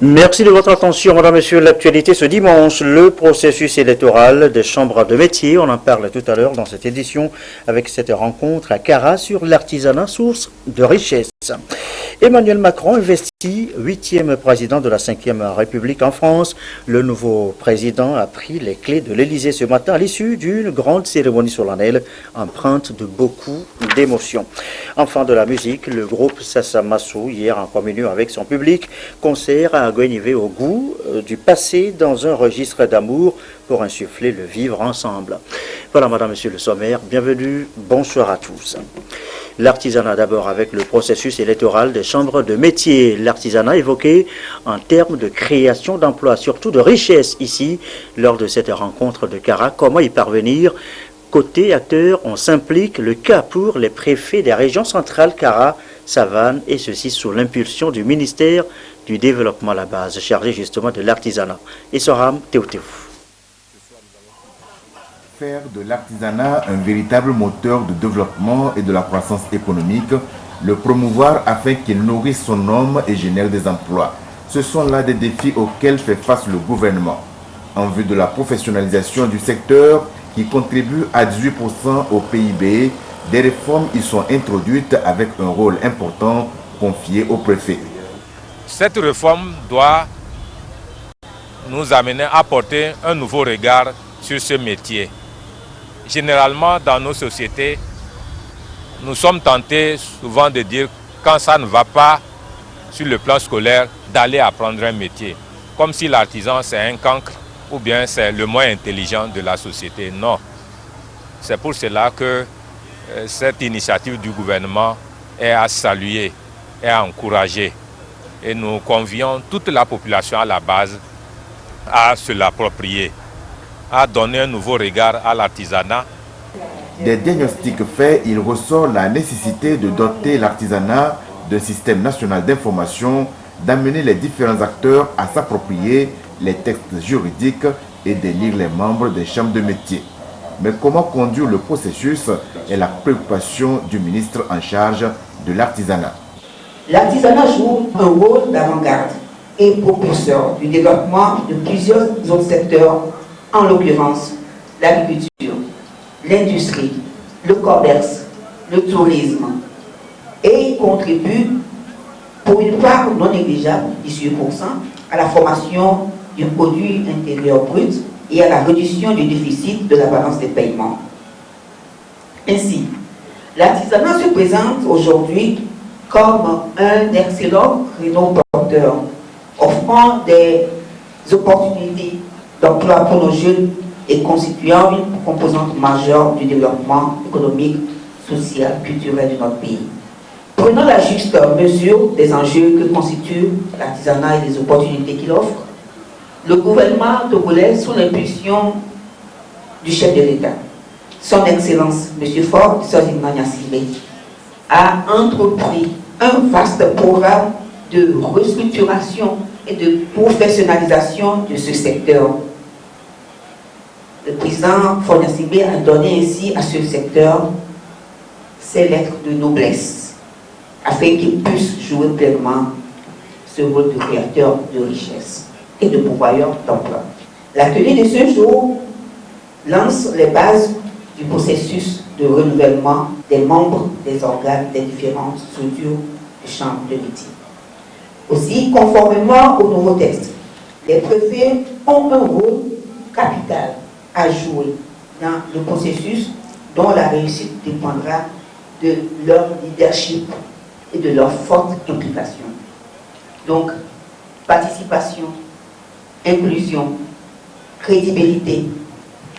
Merci de votre attention, Madame, Monsieur. L'actualité ce dimanche, le processus électoral des chambres de métier. On en parle tout à l'heure dans cette édition avec cette rencontre à Cara sur l'artisanat, source de richesse. Emmanuel Macron investit 8e président de la 5e République en France. Le nouveau président a pris les clés de l'Élysée ce matin à l'issue d'une grande cérémonie solennelle empreinte de beaucoup d'émotions. Enfin de la musique, le groupe Sassamassou, hier en communion avec son public, concert à Guenivé au goût du passé dans un registre d'amour pour insuffler le vivre ensemble. Voilà, Madame, Monsieur le sommaire, bienvenue, bonsoir à tous. L'artisanat d'abord avec le processus électoral des chambres de métier. L'artisanat évoqué en termes de création d'emplois, surtout de richesse ici, lors de cette rencontre de Cara. Comment y parvenir? Côté acteurs, on s'implique, le cas pour les préfets des régions centrales, Cara, Savane, et ceci sous l'impulsion du ministère du Développement à la base, chargé justement de l'artisanat. Et Soram Théotéou. Faire de l'artisanat un véritable moteur de développement et de la croissance économique, le promouvoir afin qu'il nourrisse son homme et génère des emplois. Ce sont là des défis auxquels fait face le gouvernement. En vue de la professionnalisation du secteur qui contribue à 18% au PIB, des réformes y sont introduites avec un rôle important confié au préfet. Cette réforme doit nous amener à porter un nouveau regard sur ce métier. Généralement, dans nos sociétés, nous sommes tentés souvent de dire, quand ça ne va pas sur le plan scolaire, d'aller apprendre un métier. Comme si l'artisan, c'est un cancre ou bien c'est le moins intelligent de la société. Non. C'est pour cela que cette initiative du gouvernement est à saluer, est à encourager. Et nous convions toute la population à la base à se l'approprier, à donner un nouveau regard à l'artisanat. Des diagnostics faits, il ressort la nécessité de doter l'artisanat d'un système national d'information, d'amener les différents acteurs à s'approprier les textes juridiques et d'élire les membres des chambres de métier. Mais comment conduire le processus est la préoccupation du ministre en charge de l'artisanat. L'artisanat joue un rôle d'avant-garde et propulseur du développement de plusieurs autres secteurs, en l'occurrence l'agriculture, l'industrie, le commerce, le tourisme, et contribue pour une part non négligeable, 18%, à la formation du produit intérieur brut et à la réduction du déficit de la balance des paiements. Ainsi, l'artisanat se présente aujourd'hui comme un excellent créneau porteur, offrant des opportunités d'emploi pour nos jeunes et constituant une composante majeure du développement économique, social, culturel de notre pays. Prenons la juste mesure des enjeux que constitue l'artisanat et des opportunités qu'il offre. Le gouvernement togolais, sous l'impulsion du chef de l'État, son Excellence, M. Faure Sozimna Gnassingbé, a entrepris un vaste programme de restructuration et de professionnalisation de ce secteur. Le président Faure Gnassingbé a donné ainsi à ce secteur ses lettres de noblesse, afin qu'il puisse jouer pleinement ce rôle de créateur de richesse et de pourvoyeur d'emploi. L'atelier de ce jour lance les bases du processus de renouvellement des membres des organes des différentes structures de chambres de métier. Aussi, conformément au nouveau texte, les préfets ont un rôle capital à jouer dans le processus dont la réussite dépendra de leur leadership et de leur forte implication. Donc, participation, inclusion, crédibilité,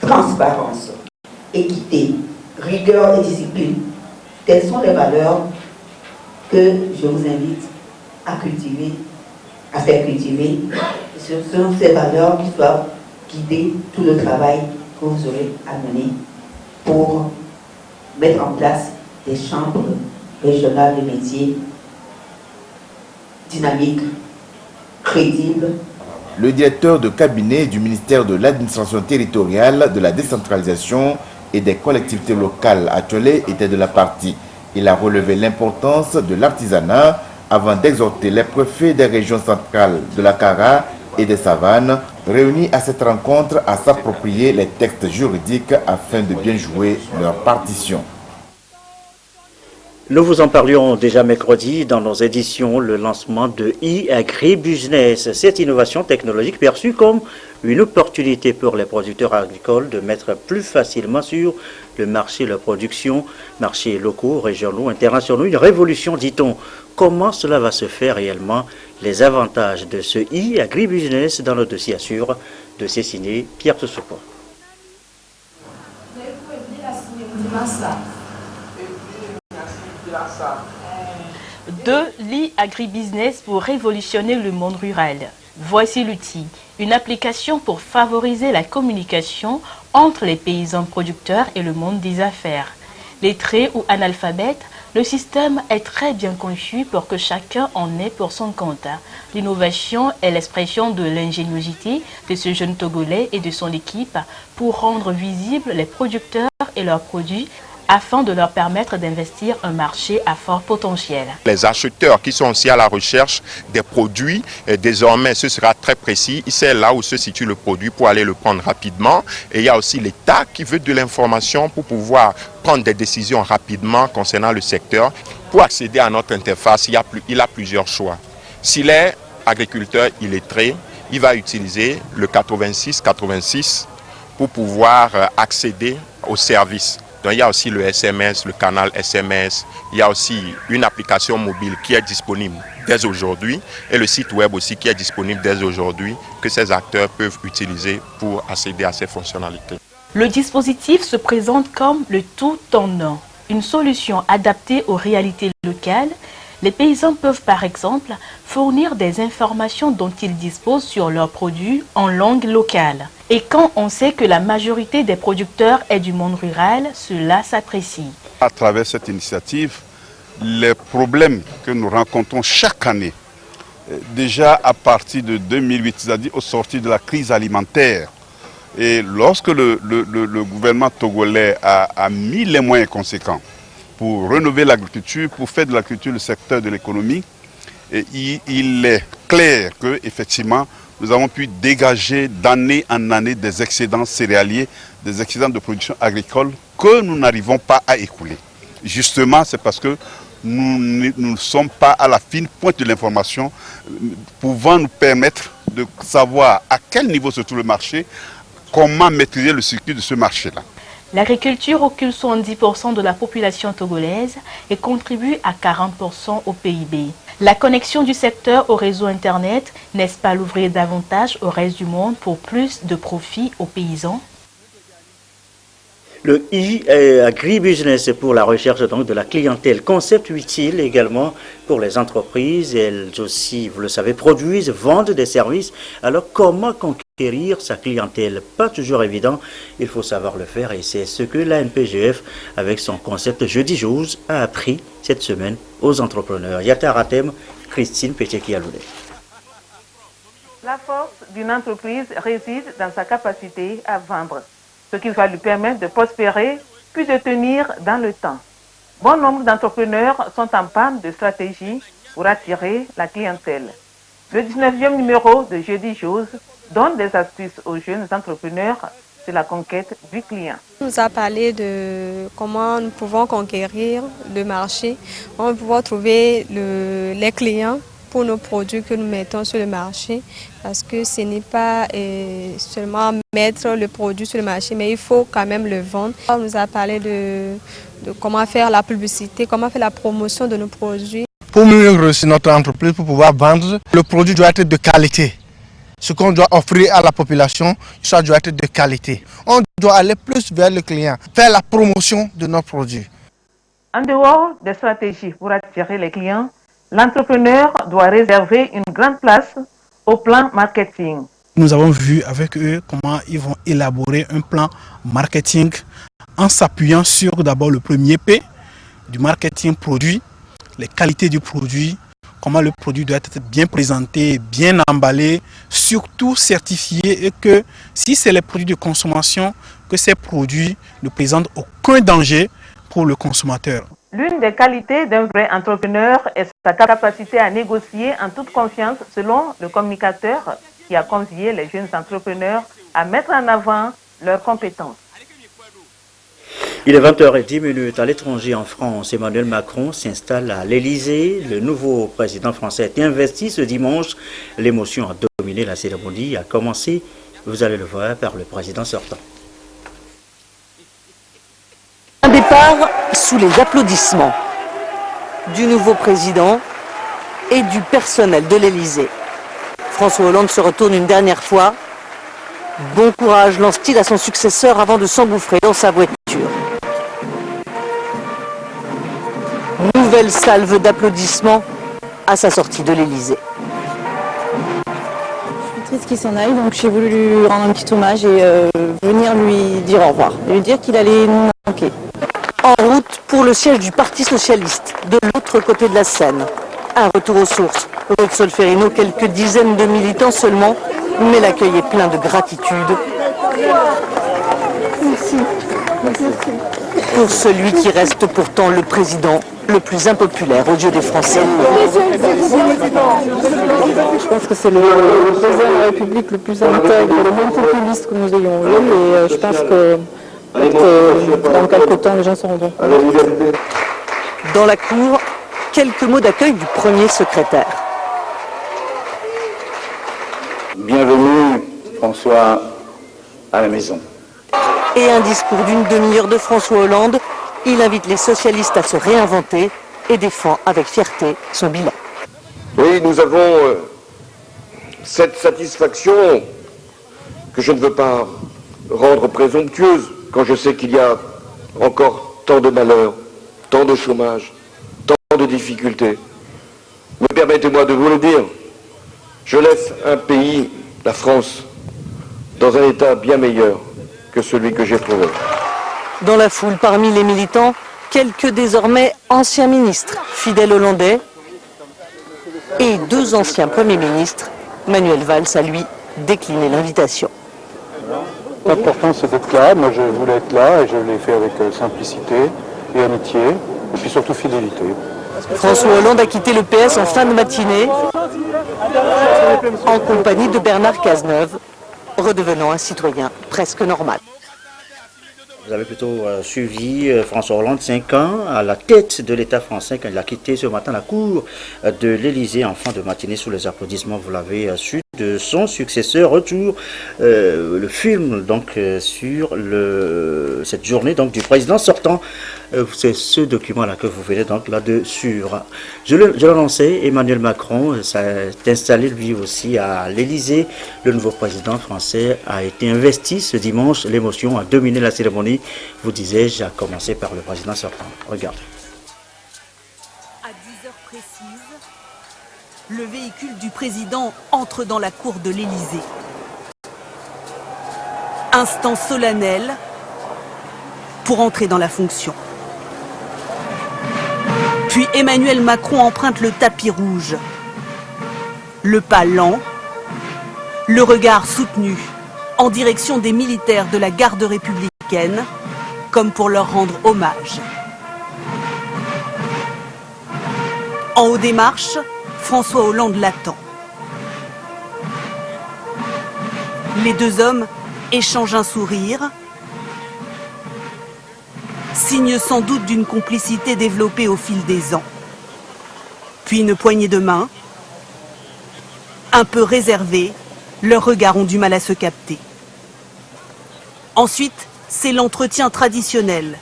transparence, équité, rigueur et discipline, telles sont les valeurs que je vous invite à cultiver, à faire cultiver. Ce sont ces valeurs qui doivent guider tout le travail que vous aurez à mener pour mettre en place des chambres régionales de métiers dynamiques, crédibles. Le directeur de cabinet du ministère de l'administration territoriale, de la décentralisation et des collectivités locales, Atcholé, était de la partie. Il a relevé l'importance de l'artisanat avant d'exhorter les préfets des régions centrales de la Kara et des Savanes, réunis à cette rencontre, à s'approprier les textes juridiques afin de bien jouer leur partition. Nous vous en parlions déjà mercredi dans nos éditions, le lancement de e-agribusiness, cette innovation technologique perçue comme une opportunité pour les producteurs agricoles de mettre plus facilement sur le marché leur production, marchés locaux, régionaux, internationaux, une révolution, dit-on. Comment cela va se faire réellement? Les avantages de ce e-agribusiness dans le dossier assure de Céciné Pierre Tsoussouko. De l'e-agribusiness pour révolutionner le monde rural. Voici l'outil, une application pour favoriser la communication entre les paysans producteurs et le monde des affaires. Lettrés ou analphabètes, le système est très bien conçu pour que chacun en ait pour son compte. L'innovation est l'expression de l'ingéniosité de ce jeune Togolais et de son équipe pour rendre visibles les producteurs et leurs produits afin de leur permettre d'investir un marché à fort potentiel. Les acheteurs qui sont aussi à la recherche des produits, désormais ce sera très précis, c'est là où se situe le produit pour aller le prendre rapidement. Et il y a aussi l'État qui veut de l'information pour pouvoir prendre des décisions rapidement concernant le secteur. Pour accéder à notre interface, il a plusieurs choix. S'il est agriculteur illettré, il va utiliser le 8686 pour pouvoir accéder aux services. Donc, il y a aussi le SMS, le canal SMS, il y a aussi une application mobile qui est disponible dès aujourd'hui et le site web aussi qui est disponible dès aujourd'hui que ces acteurs peuvent utiliser pour accéder à ces fonctionnalités. Le dispositif se présente comme le tout en un, une solution adaptée aux réalités locales. Les paysans peuvent par exemple fournir des informations dont ils disposent sur leurs produits en langue locale. Et quand on sait que la majorité des producteurs est du monde rural, cela s'apprécie. À travers cette initiative, les problèmes que nous rencontrons chaque année, déjà à partir de 2008, c'est-à-dire au sortir de la crise alimentaire, et lorsque le gouvernement togolais a mis les moyens conséquents pour rénover l'agriculture, pour faire de l'agriculture le secteur de l'économie, il est clair que effectivement nous avons pu dégager d'année en année des excédents céréaliers, des excédents de production agricole que nous n'arrivons pas à écouler. Justement, c'est parce que nous ne sommes pas à la fine pointe de l'information, pouvant nous permettre de savoir à quel niveau se trouve le marché, comment maîtriser le circuit de ce marché-là. L'agriculture occupe 70% de la population togolaise et contribue à 40% au PIB. La connexion du secteur au réseau Internet, n'est-ce pas l'ouvrir davantage au reste du monde pour plus de profit aux paysans? Le e-agribusiness pour la recherche donc de la clientèle, concept utile également pour les entreprises. Elles aussi, vous le savez, produisent, vendent des services. Alors comment conquérir sa clientèle? Pas toujours évident, il faut savoir le faire et c'est ce que l'ANPGF, avec son concept Jeudi Jose, a appris cette semaine aux entrepreneurs. Yataratem, Christine Péché-Kialoulé. La force d'une entreprise réside dans sa capacité à vendre, ce qui va lui permettre de prospérer puis de tenir dans le temps. Bon nombre d'entrepreneurs sont en panne de stratégie pour attirer la clientèle. Le 19e numéro de Jeudi Jose donne des astuces aux jeunes entrepreneurs sur la conquête du client. On nous a parlé de comment nous pouvons conquérir le marché, comment nous pouvons trouver les clients pour nos produits que nous mettons sur le marché, parce que ce n'est pas seulement mettre le produit sur le marché, mais il faut quand même le vendre. On nous a parlé de comment faire la publicité, comment faire la promotion de nos produits. Pour mieux réussir notre entreprise, pour pouvoir vendre, le produit doit être de qualité. Ce qu'on doit offrir à la population, ça doit être de qualité. On doit aller plus vers le client, faire la promotion de nos produits. En dehors des stratégies pour attirer les clients, l'entrepreneur doit réserver une grande place au plan marketing. Nous avons vu avec eux comment ils vont élaborer un plan marketing en s'appuyant sur d'abord le premier P du marketing produit, les qualités du produit, comment le produit doit être bien présenté, bien emballé, surtout certifié et que si c'est les produits de consommation, que ces produits ne présentent aucun danger pour le consommateur. L'une des qualités d'un vrai entrepreneur est sa capacité à négocier en toute confiance, selon le communicateur qui a convié les jeunes entrepreneurs à mettre en avant leurs compétences. Il est 20h10 à l'étranger en France. Emmanuel Macron s'installe à l'Elysée. Le nouveau président français a été investi ce dimanche. L'émotion a dominé la cérémonie, a commencé, vous allez le voir, par le président sortant. Un départ sous les applaudissements du nouveau président et du personnel de l'Elysée. François Hollande se retourne une dernière fois. Bon courage, lance-t-il à son successeur avant de s'engouffrer dans sa voiture. Nouvelle salve d'applaudissements à sa sortie de l'Elysée. Je suis triste qu'il s'en aille, donc j'ai voulu lui rendre un petit hommage et venir lui dire au revoir. Et lui dire qu'il allait nous manquer. En route pour le siège du Parti Socialiste, de l'autre côté de la Seine. Un retour aux sources. Rue de Solferino, quelques dizaines de militants seulement, mais l'accueil est plein de gratitude. Merci. Pour celui qui reste pourtant le président le plus impopulaire aux yeux des Français. Je pense que c'est le président de la République le plus intègre, le moins populiste que nous ayons eu, et je pense que dans quelques temps, les gens s'en rendront compte. Dans la cour, quelques mots d'accueil du premier secrétaire. Bienvenue, François, à la maison. Et un discours d'une demi-heure de François Hollande. Il invite les socialistes à se réinventer et défend avec fierté son bilan. Oui, nous avons cette satisfaction que je ne veux pas rendre présomptueuse quand je sais qu'il y a encore tant de malheurs, tant de chômage, tant de difficultés. Mais permettez-moi de vous le dire, je laisse un pays, la France, dans un état bien meilleur que celui que j'ai trouvé. Dans la foule, parmi les militants, quelques désormais anciens ministres, fidèles hollandais, et 2 anciens premiers ministres. Manuel Valls a, lui, décliné l'invitation. L'important, c'est d'être là. Moi, je voulais être là et je l'ai fait avec simplicité et amitié, et puis surtout fidélité. François Hollande a quitté le PS en fin de matinée, en compagnie de Bernard Cazeneuve, redevenant un citoyen presque normal. Vous avez plutôt suivi François Hollande, 5 ans, à la tête de l'État français, quand il a quitté ce matin la cour de l'Élysée en fin de matinée sous les applaudissements, vous l'avez su, de son successeur. Retour, le film donc sur cette journée donc du président sortant. C'est ce document-là que vous verrez donc là-dessus. Je l'annonçais, Emmanuel Macron s'est installé lui aussi à l'Élysée. Le nouveau président français a été investi ce dimanche. L'émotion a dominé la cérémonie. Vous disais-je, a commencé par le président sortant. Regarde. À 10h précises, le véhicule du président entre dans la cour de l'Élysée. Instant solennel pour entrer dans la fonction. Puis Emmanuel Macron emprunte le tapis rouge. Le pas lent, le regard soutenu en direction des militaires de la garde républicaine, comme pour leur rendre hommage. En haut des marches, François Hollande l'attend. Les 2 hommes échangent un sourire, signe sans doute d'une complicité développée au fil des ans. Puis une poignée de main, un peu réservée, leurs regards ont du mal à se capter. Ensuite, c'est l'entretien traditionnel.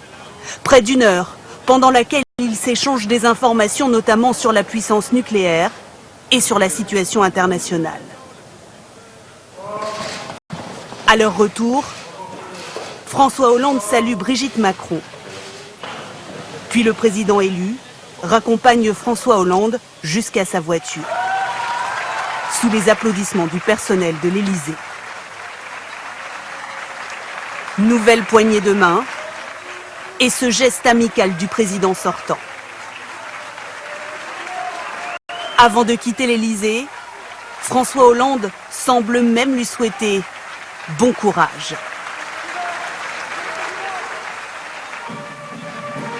Près d'1 heure, pendant laquelle ils s'échangent des informations notamment sur la puissance nucléaire et sur la situation internationale. À leur retour, François Hollande salue Brigitte Macron. Puis le président élu raccompagne François Hollande jusqu'à sa voiture, sous les applaudissements du personnel de l'Élysée. Nouvelle poignée de main et ce geste amical du président sortant. Avant de quitter l'Élysée, François Hollande semble même lui souhaiter bon courage.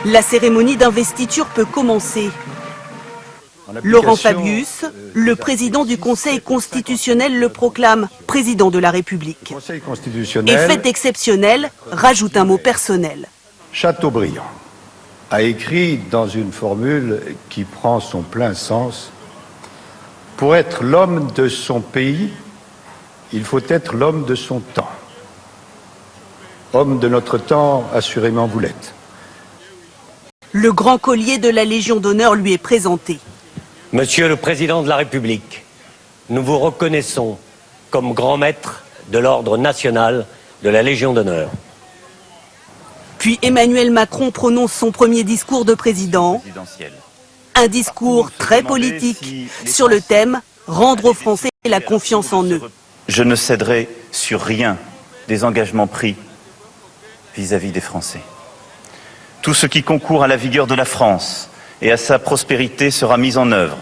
La cérémonie d'investiture peut commencer. Laurent Fabius, le président du Conseil constitutionnel, le proclame président de la République. Et fait exceptionnel, rajoute un mot personnel. Chateaubriand a écrit dans une formule qui prend son plein sens: pour être l'homme de son pays, il faut être l'homme de son temps. Homme de notre temps, assurément vous l'êtes. Le grand collier de la Légion d'honneur lui est présenté. Monsieur le Président de la République, nous vous reconnaissons comme grand maître de l'ordre national de la Légion d'honneur. Puis Emmanuel Macron prononce son premier discours de président. Un discours très politique sur le thème « Rendre aux Français la confiance en eux ». Je ne céderai sur rien des engagements pris vis-à-vis des Français. Tout ce qui concourt à la vigueur de la France et à sa prospérité sera mis en œuvre.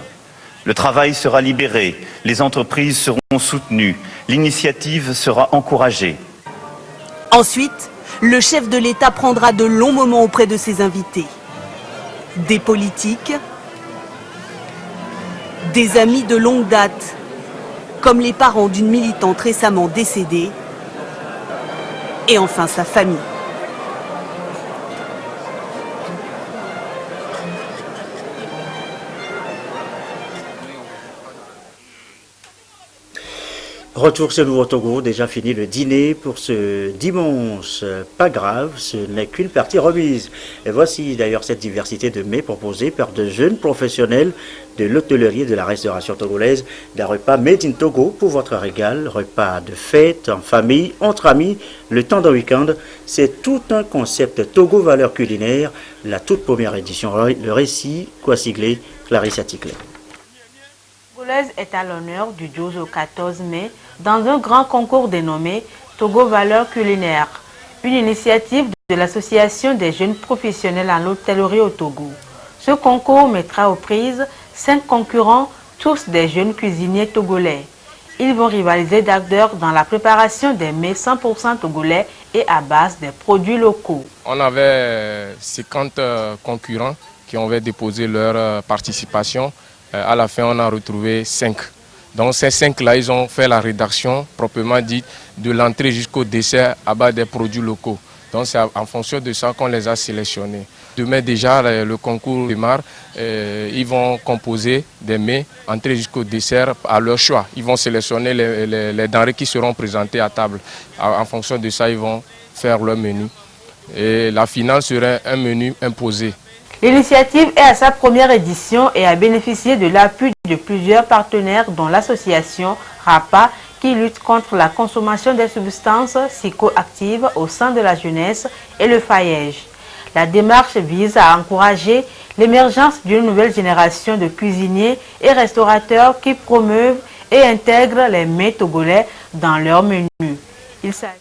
Le travail sera libéré, les entreprises seront soutenues, l'initiative sera encouragée. Ensuite, le chef de l'État prendra de longs moments auprès de ses invités. Des politiques, des amis de longue date, comme les parents d'une militante récemment décédée, et enfin sa famille. Retour sur Nouveau-Togo, déjà fini le dîner pour ce dimanche. Pas grave, ce n'est qu'une partie remise. Et voici d'ailleurs cette diversité de mets proposés par de jeunes professionnels de l'hôtellerie et de la restauration togolaise. Des repas made in Togo pour votre régal, repas de fête, en famille, entre amis, le temps d'un week-end. C'est tout un concept Togo valeur culinaire, la toute première édition. Le récit, quoi siglé, Clarisse Aticlé. Est à l'honneur du 12 au 14 mai dans un grand concours dénommé Togo Valeurs Culinaires, une initiative de l'association des jeunes professionnels en hôtellerie au Togo. Ce concours mettra aux prises 5 concurrents, tous des jeunes cuisiniers togolais. Ils vont rivaliser d'acteurs dans la préparation des mets 100% togolais et à base des produits locaux. On avait 50 concurrents qui avaient déposé leur participation. À la fin, on a retrouvé 5. Donc ces 5-là, ils ont fait la rédaction proprement dite de l'entrée jusqu'au dessert à base des produits locaux. Donc c'est en fonction de ça qu'on les a sélectionnés. Demain déjà, le concours démarre. Ils vont composer des mets, entrée jusqu'au dessert à leur choix. Ils vont sélectionner les denrées qui seront présentées à table. En fonction de ça, ils vont faire leur menu. Et la finale serait un menu imposé. L'initiative est à sa première édition et a bénéficié de l'appui de plusieurs partenaires dont l'association RAPA qui lutte contre la consommation des substances psychoactives au sein de la jeunesse et le FAEJ. La démarche vise à encourager l'émergence d'une nouvelle génération de cuisiniers et restaurateurs qui promeuvent et intègrent les mets togolais dans leur menu. Il s'agit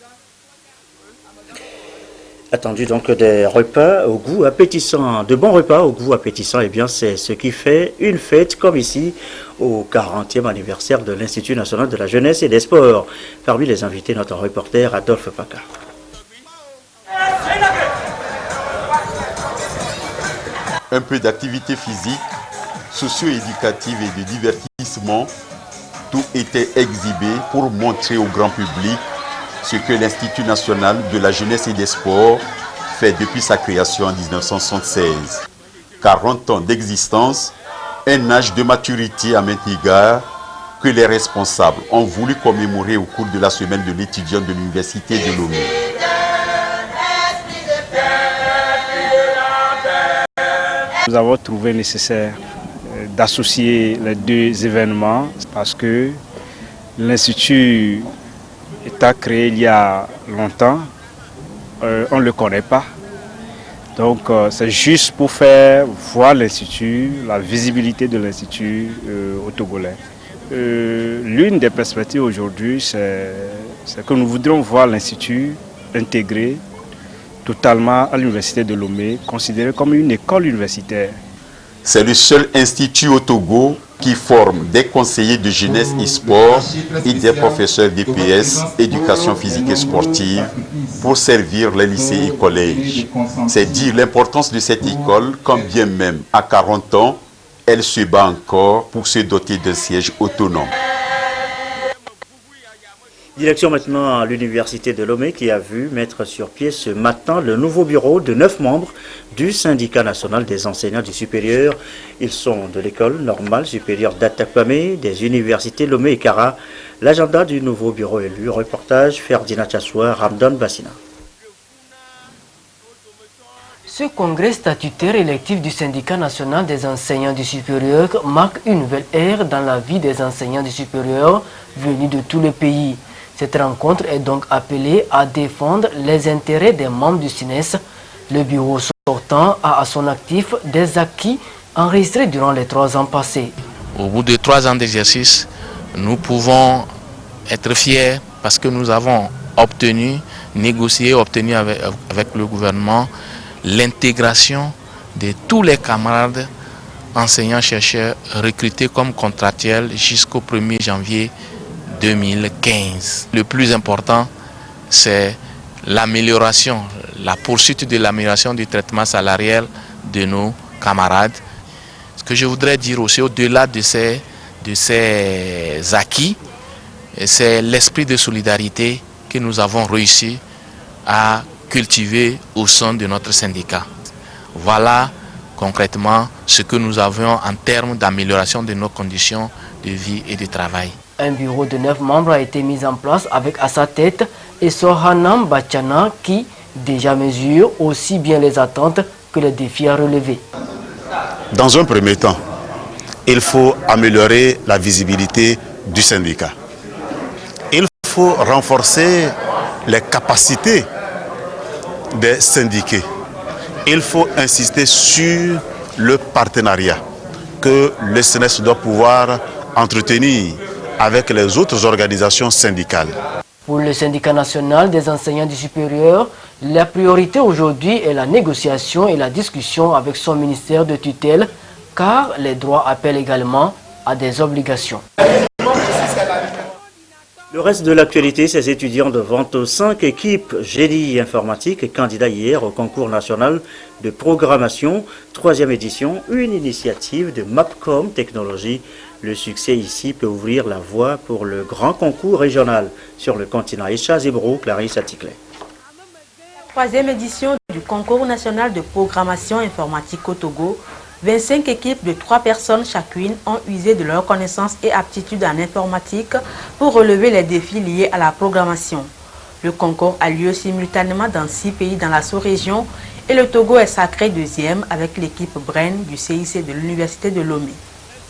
Attendu donc des repas au goût appétissant, de bons repas au goût appétissant, et bien c'est ce qui fait une fête comme ici au 40e anniversaire de l'Institut national de la jeunesse et des sports. Parmi les invités, notre reporter Adolphe Paca. Un peu d'activité physique, socio-éducative et de divertissement, tout était exhibé pour montrer au grand public ce que l'Institut national de la jeunesse et des sports fait depuis sa création en 1976. 40 ans d'existence, un âge de maturité à maints égards que les responsables ont voulu commémorer au cours de la semaine de l'étudiant de l'Université de Lomé. Nous avons trouvé nécessaire d'associer les deux événements parce que l'Institut est créé il y a longtemps, on ne le connaît pas. Donc c'est juste pour faire voir l'Institut, la visibilité de l'Institut au Togolais. L'une des perspectives aujourd'hui, c'est que nous voudrions voir l'Institut intégré totalement à l'Université de Lomé, considéré comme une école universitaire. C'est le seul institut au Togo qui forme des conseillers de jeunesse et sport et des professeurs d'EPS, éducation physique et sportive, pour servir les lycées et collèges. C'est dire l'importance de cette école, quand bien même à 40 ans, elle se bat encore pour se doter d'un siège autonome. Direction maintenant à l'université de Lomé qui a vu mettre sur pied ce matin le nouveau bureau de 9 membres du syndicat national des enseignants du supérieur. Ils sont de l'école normale supérieure d'Atakwame, des universités Lomé et Kara. L'agenda du nouveau bureau élu, reportage Ferdinand Chassoua, Ramdan Bassina. Ce congrès statutaire électif du syndicat national des enseignants du supérieur marque une nouvelle ère dans la vie des enseignants du supérieur venus de tous les pays. Cette rencontre est donc appelée à défendre les intérêts des membres du SNES. Le bureau sortant a à son actif des acquis enregistrés durant les 3 ans passés. Au bout de 3 ans d'exercice, nous pouvons être fiers parce que nous avons négocié avec le gouvernement l'intégration de tous les camarades enseignants-chercheurs recrutés comme contractuels jusqu'au 1er janvier 2015. Le plus important, c'est l'amélioration, la poursuite de l'amélioration du traitement salarial de nos camarades. Ce que je voudrais dire aussi, au-delà de ces acquis, c'est l'esprit de solidarité que nous avons réussi à cultiver au sein de notre syndicat. Voilà concrètement ce que nous avons en termes d'amélioration de nos conditions de vie et de travail. Un bureau de 9 membres a été mis en place avec à sa tête Sohanam Bachana qui déjà mesure aussi bien les attentes que les défis à relever. Dans un premier temps, il faut améliorer la visibilité du syndicat. Il faut renforcer les capacités des syndiqués. Il faut insister sur le partenariat que le SNES doit pouvoir entretenir avec les autres organisations syndicales. Pour le syndicat national des enseignants du supérieur, la priorité aujourd'hui est la négociation et la discussion avec son ministère de tutelle, car les droits appellent également à des obligations. Le reste de l'actualité, ces étudiants devant aux 5 équipes génie informatique et candidats hier au concours national de programmation, 3e édition, une initiative de Mapcom Technologies. Le succès ici peut ouvrir la voie pour le grand concours régional sur le continent. Isha Zebro, Clarisse Aticlé. 3e édition du concours national de programmation informatique au Togo. 25 équipes de 3 personnes chacune ont usé de leurs connaissances et aptitudes en informatique pour relever les défis liés à la programmation. Le concours a lieu simultanément dans 6 pays dans la sous-région et le Togo est sacré 2e avec l'équipe Bren du CIC de l'Université de Lomé.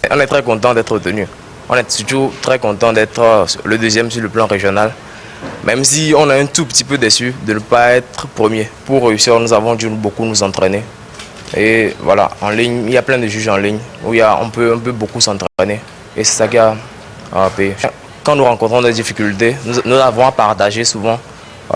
On est très content d'être retenu. On est surtout très content d'être le 2e sur le plan régional. Même si on est un tout petit peu déçu de ne pas être premier. Pour réussir, nous avons dû beaucoup nous entraîner. Et voilà, en ligne, il y a plein de juges en ligne où on peut beaucoup s'entraîner. Et c'est ça qui a payé. Quand nous rencontrons des difficultés, nous avons à partager souvent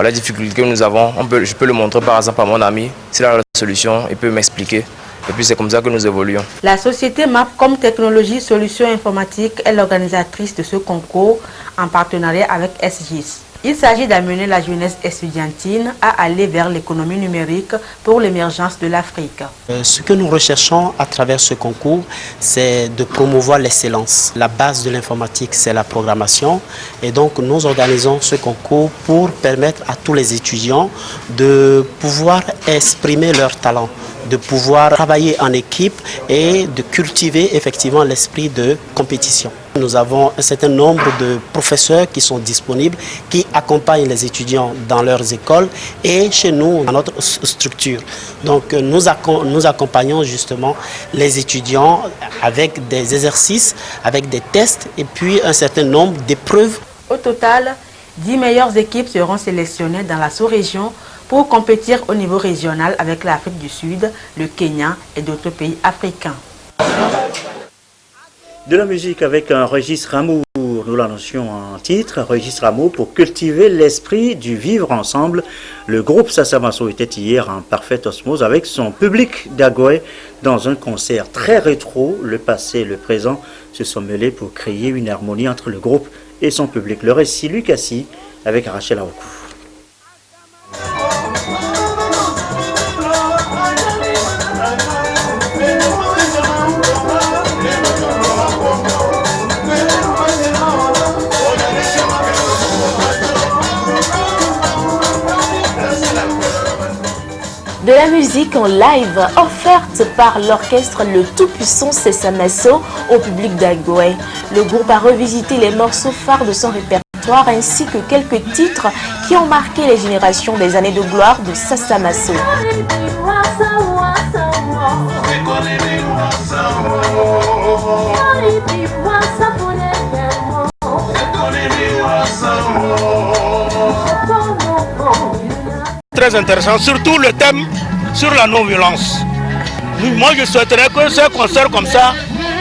les difficultés que nous avons. Je peux le montrer par exemple à mon ami. S'il a la solution, il peut m'expliquer. Et puis c'est comme ça que nous évoluons. La société Mapcom Technologies Solutions Informatiques est l'organisatrice de ce concours en partenariat avec SGIS. Il s'agit d'amener la jeunesse estudiantine à aller vers l'économie numérique pour l'émergence de l'Afrique. Ce que nous recherchons à travers ce concours, c'est de promouvoir l'excellence. La base de l'informatique, c'est la programmation. Et donc, nous organisons ce concours pour permettre à tous les étudiants de pouvoir exprimer leur talent, de pouvoir travailler en équipe et de cultiver effectivement l'esprit de compétition. Nous avons un certain nombre de professeurs qui sont disponibles, qui accompagnent les étudiants dans leurs écoles et chez nous, dans notre structure. Donc nous accompagnons justement les étudiants avec des exercices, avec des tests et puis un certain nombre d'épreuves. Au total, 10 meilleures équipes seront sélectionnées dans la sous-région pour compétir au niveau régional avec l'Afrique du Sud, le Kenya et d'autres pays africains. De la musique avec un registre amour, nous l'annoncions en titre, registre amour pour cultiver l'esprit du vivre ensemble. Le groupe Sasamaso était hier en parfaite osmose avec son public d'Agoé dans un concert très rétro. Le passé et le présent se sont mêlés pour créer une harmonie entre le groupe et son public. Le récit Lucassi avec Rachel Aokou. De la musique en live offerte par l'orchestre Le Tout-Puissant Sesamaso au public d'Agoé. Le groupe a revisité les morceaux phares de son répertoire ainsi que quelques titres qui ont marqué les générations des années de gloire de Sasamaso. Très intéressant, surtout le thème sur la non-violence. Moi, je souhaiterais que ce concert comme ça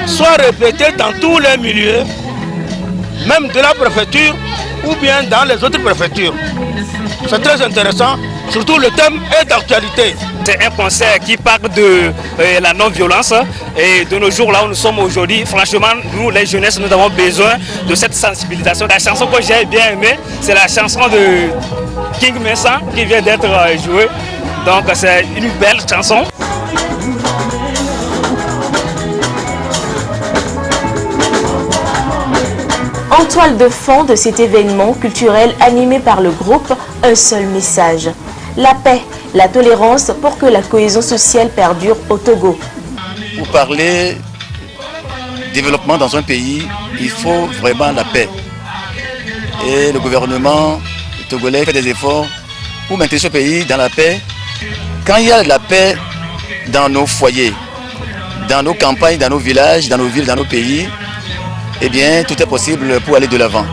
soit répété dans tous les milieux, même de la préfecture ou bien dans les autres préfectures. C'est très intéressant, surtout le thème est d'actualité. C'est un concert qui parle de la non-violence et de nos jours là où nous sommes aujourd'hui, franchement, nous les jeunesses, nous avons besoin de cette sensibilisation. La chanson que j'ai bien aimée, c'est la chanson de King Mesa qui vient d'être jouée. Donc c'est une belle chanson. En toile de fond de cet événement culturel animé par le groupe, un seul message. La paix, la tolérance pour que la cohésion sociale perdure au Togo. Pour parler développement dans un pays, il faut vraiment la paix. Et le gouvernement togolais fait des efforts pour maintenir ce pays dans la paix. Quand il y a de la paix dans nos foyers, dans nos campagnes, dans nos villages, dans nos villes, dans nos pays, eh bien, tout est possible pour aller de l'avant.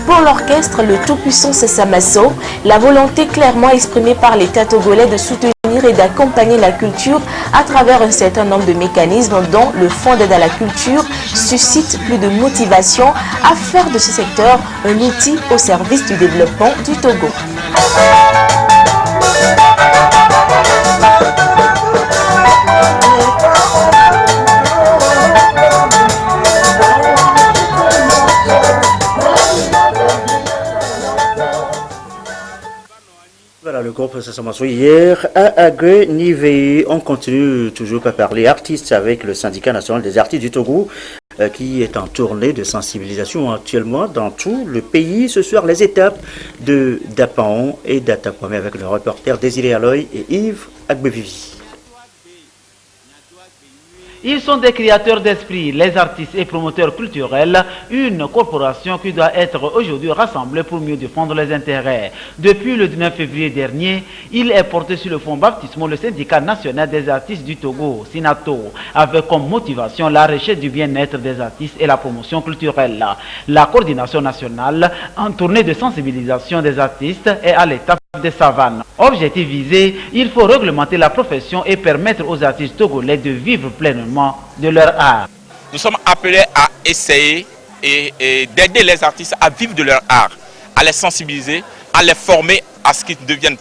Pour l'orchestre Le Tout-Puissant Sesamaso, la volonté clairement exprimée par l'État togolais de soutenir et d'accompagner la culture à travers un certain nombre de mécanismes dont le Fonds d'aide à la culture suscite plus de motivation à faire de ce secteur un outil au service du développement du Togo. Voilà le groupe Sasamaso hier à Agué Nivei. On continue toujours à parler artistes avec le syndicat national des artistes du Togo qui est en tournée de sensibilisation actuellement dans tout le pays. Ce soir, les étapes de Dapaon et d'Atakwame avec le reporter Désiré Aloy et Yves Agbevivi. Ils sont des créateurs d'esprit, les artistes et promoteurs culturels, une corporation qui doit être aujourd'hui rassemblée pour mieux défendre les intérêts. Depuis le 19 février dernier, il est porté sur le fonds baptismal le syndicat national des artistes du Togo, SINATO, avec comme motivation la recherche du bien-être des artistes et la promotion culturelle. La coordination nationale, en tournée de sensibilisation des artistes, est à l'étape des savanes. Objectif visé, il faut réglementer la profession et permettre aux artistes togolais de vivre pleinement de leur art. Nous sommes appelés à essayer et d'aider les artistes à vivre de leur art, à les sensibiliser, à les former à ce qu'ils deviennent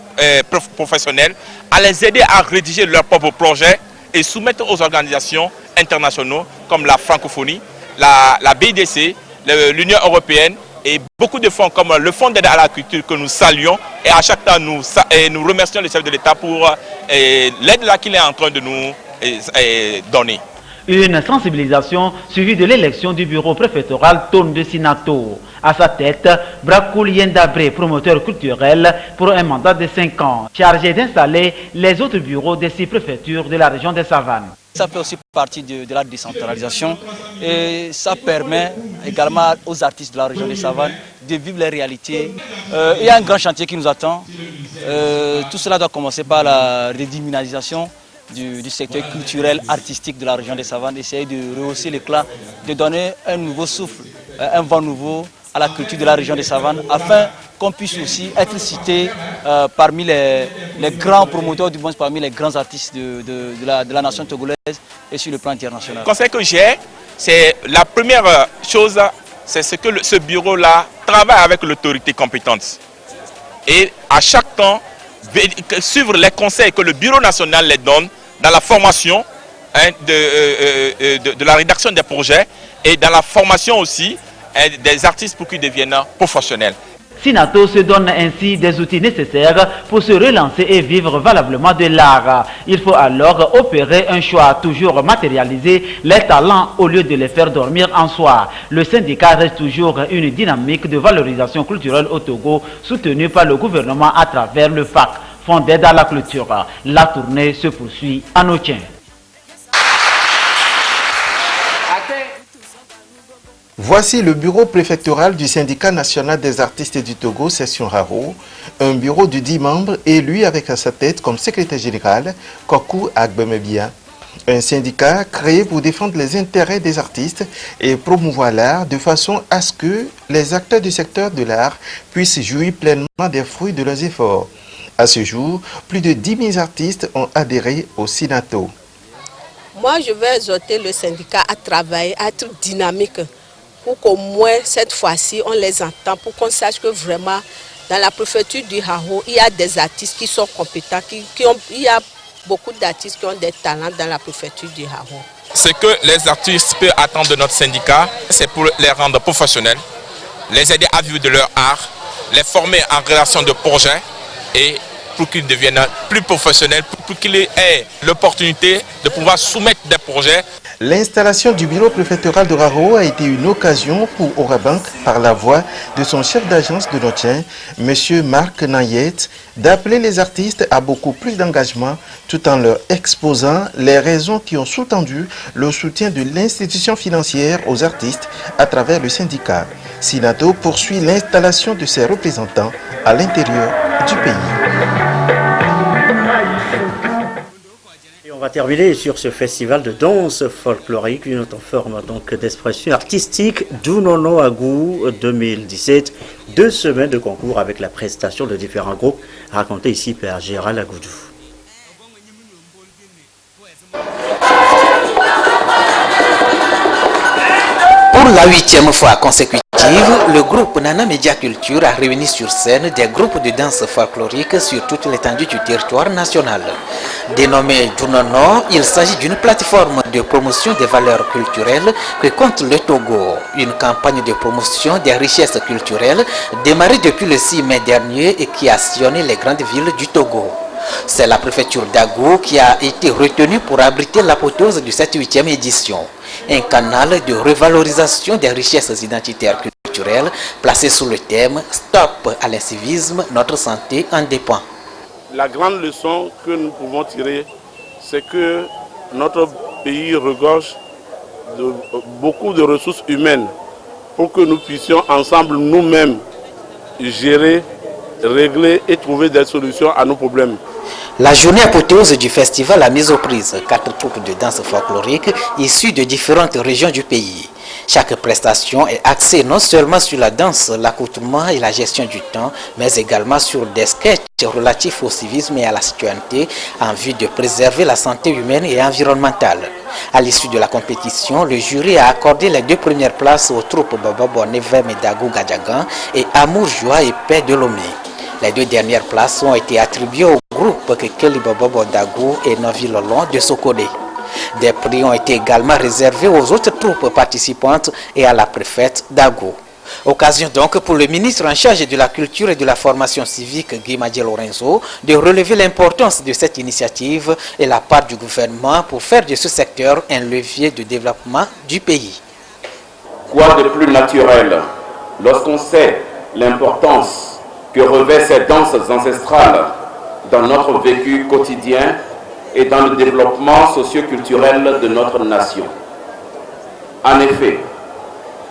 professionnels, à les aider à rédiger leurs propres projets et soumettre aux organisations internationales comme la francophonie, la BIDC, l'Union européenne et beaucoup de fonds comme le Fonds d'aide à la culture que nous saluons et à chaque temps nous remercions le chef de l'État pour l'aide qu'il est en train de nous donner. Une sensibilisation suivie de l'élection du bureau préfectoral Tourne de Sinato. À sa tête, Brakoul Yendabré, promoteur culturel pour un mandat de 5 ans, chargé d'installer les autres bureaux des 6 préfectures de la région des Savanes. Ça fait aussi partie de la décentralisation et ça permet également aux artistes de la région des Savanes de vivre les réalités. Il y a un grand chantier qui nous attend. Tout cela doit commencer par la redynamisation du secteur culturel, artistique de la région des Savanes, essayer de rehausser l'éclat, de donner un nouveau souffle, un vent nouveau à la culture de la région des Savanes, afin qu'on puisse aussi être cité parmi les grands promoteurs, du moins parmi les grands artistes de la nation togolaise et sur le plan international. Le conseil que j'ai, c'est la première chose, c'est ce que ce bureau-là travaille avec l'autorité compétente. Et à chaque temps, suivre les conseils que le bureau national les donne dans la formation de la rédaction des projets et dans la formation aussi des artistes pour qu'ils deviennent professionnels. Sinato se donne ainsi des outils nécessaires pour se relancer et vivre valablement de l'art. Il faut alors opérer un choix, toujours matérialiser les talents au lieu de les faire dormir en soi. Le syndicat reste toujours une dynamique de valorisation culturelle au Togo, soutenue par le gouvernement à travers le FAC, Fonds d'aide à la culture. La tournée se poursuit en Otien. Voici le bureau préfectoral du syndicat national des artistes du Togo, section Haro, un bureau de 10 membres élu avec à sa tête comme secrétaire général Kokou Agbemebia. Un syndicat créé pour défendre les intérêts des artistes et promouvoir l'art de façon à ce que les acteurs du secteur de l'art puissent jouir pleinement des fruits de leurs efforts. À ce jour, plus de 10 000 artistes ont adhéré au Sinato. Moi, je vais exhorter le syndicat à travailler, à être dynamique, pour qu'au moins cette fois-ci on les entend, pour qu'on sache que vraiment dans la préfecture du Haro, il y a des artistes qui sont compétents, il y a beaucoup d'artistes qui ont des talents dans la préfecture du Haro. Ce que les artistes peuvent attendre de notre syndicat, c'est pour les rendre professionnels, les aider à vivre de leur art, les former en création de projets et pour qu'ils deviennent plus professionnels, pour qu'ils aient l'opportunité de pouvoir soumettre des projets. L'installation du bureau préfectoral de Haro a été une occasion pour Orabank, par la voix de son chef d'agence de Notien, M. Marc Nayet, d'appeler les artistes à beaucoup plus d'engagement tout en leur exposant les raisons qui ont sous-tendu le soutien de l'institution financière aux artistes à travers le syndicat. Sinato poursuit l'installation de ses représentants à l'intérieur du pays. On va terminer sur ce festival de danse folklorique, une autre forme donc d'expression artistique d'Unono Agou 2017. 2 semaines de concours avec la prestation de différents groupes racontés ici par Gérald Agoudou. Pour la 8e fois consécutive, le groupe Nana Media Culture a réuni sur scène des groupes de danse folklorique sur toute l'étendue du territoire national. Dénommé Junono, il s'agit d'une plateforme de promotion des valeurs culturelles que compte le Togo. Une campagne de promotion des richesses culturelles démarrée depuis le 6 mai dernier et qui a sillonné les grandes villes du Togo. C'est la préfecture d'Agou qui a été retenue pour abriter l'apothéose de cette 8e édition. Un canal de revalorisation des richesses identitaires culturelles placé sous le thème « Stop à l'incivisme, notre santé en dépend ». La grande leçon que nous pouvons tirer, c'est que notre pays regorge de beaucoup de ressources humaines pour que nous puissions ensemble nous-mêmes gérer, régler et trouver des solutions à nos problèmes. La journée apothéose du festival a mis aux prises 4 troupes de danse folklorique issues de différentes régions du pays. Chaque prestation est axée non seulement sur la danse, l'accoutrement et la gestion du temps, mais également sur des sketchs relatifs au civisme et à la citoyenneté en vue de préserver la santé humaine et environnementale. À l'issue de la compétition, le jury a accordé les 2 premières places aux troupes Bobobo Nevem et Dagou Gadjagan et Amour, Joie et Paix de Lomé. Les 2 dernières places ont été attribuées au groupe Kekeli Bobobo Dagou et Novi Lolon de Sokodé. Des prix ont été également réservés aux autres troupes participantes et à la préfète d'Agou. Occasion donc pour le ministre en charge de la culture et de la formation civique, Guy Madje Lorenzo, de relever l'importance de cette initiative et la part du gouvernement pour faire de ce secteur un levier de développement du pays. Quoi de plus naturel lorsqu'on sait l'importance que revêtent ces danses ancestrales dans notre vécu quotidien et dans le développement socio-culturel de notre nation. En effet,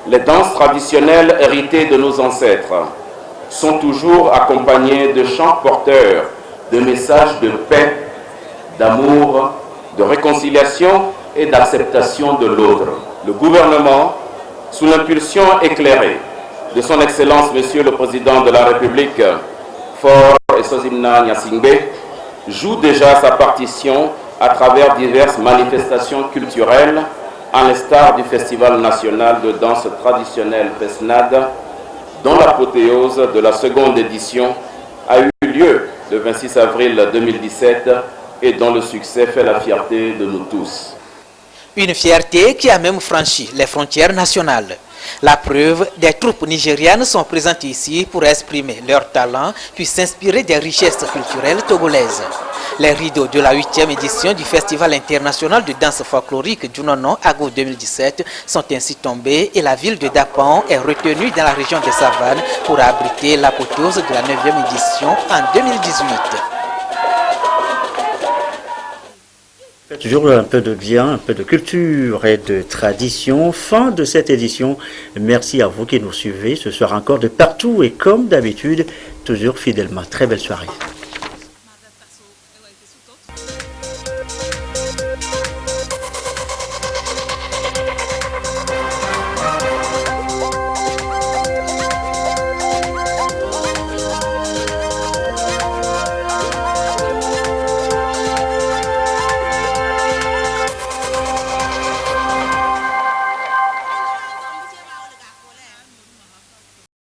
les danses traditionnelles héritées de nos ancêtres sont toujours accompagnées de chants porteurs de messages de paix, d'amour de réconciliation et d'acceptation de l'autre. Le gouvernement, sous l'impulsion éclairée de son Excellence Monsieur le Président de la République, Faure Esozimna Nyasingbe, joue déjà sa partition à travers diverses manifestations culturelles, à l'instar du Festival national de danse traditionnelle FESNAD, dont l'apothéose de la seconde édition a eu lieu le 26 avril 2017 et dont le succès fait la fierté de nous tous. Une fierté qui a même franchi les frontières nationales. La preuve, des troupes nigérianes sont présentes ici pour exprimer leur talent puis s'inspirer des richesses culturelles togolaises. Les rideaux de la 8e édition du Festival international de danse folklorique du Nono Ago 2017 sont ainsi tombés et la ville de Dapan est retenue dans la région des Savanes pour abriter l'apothéose de la 9e édition en 2018. Toujours un peu de bien, un peu de culture et de tradition. Fin de cette édition. Merci à vous qui nous suivez ce soir encore de partout et comme d'habitude, toujours fidèlement. Très belle soirée.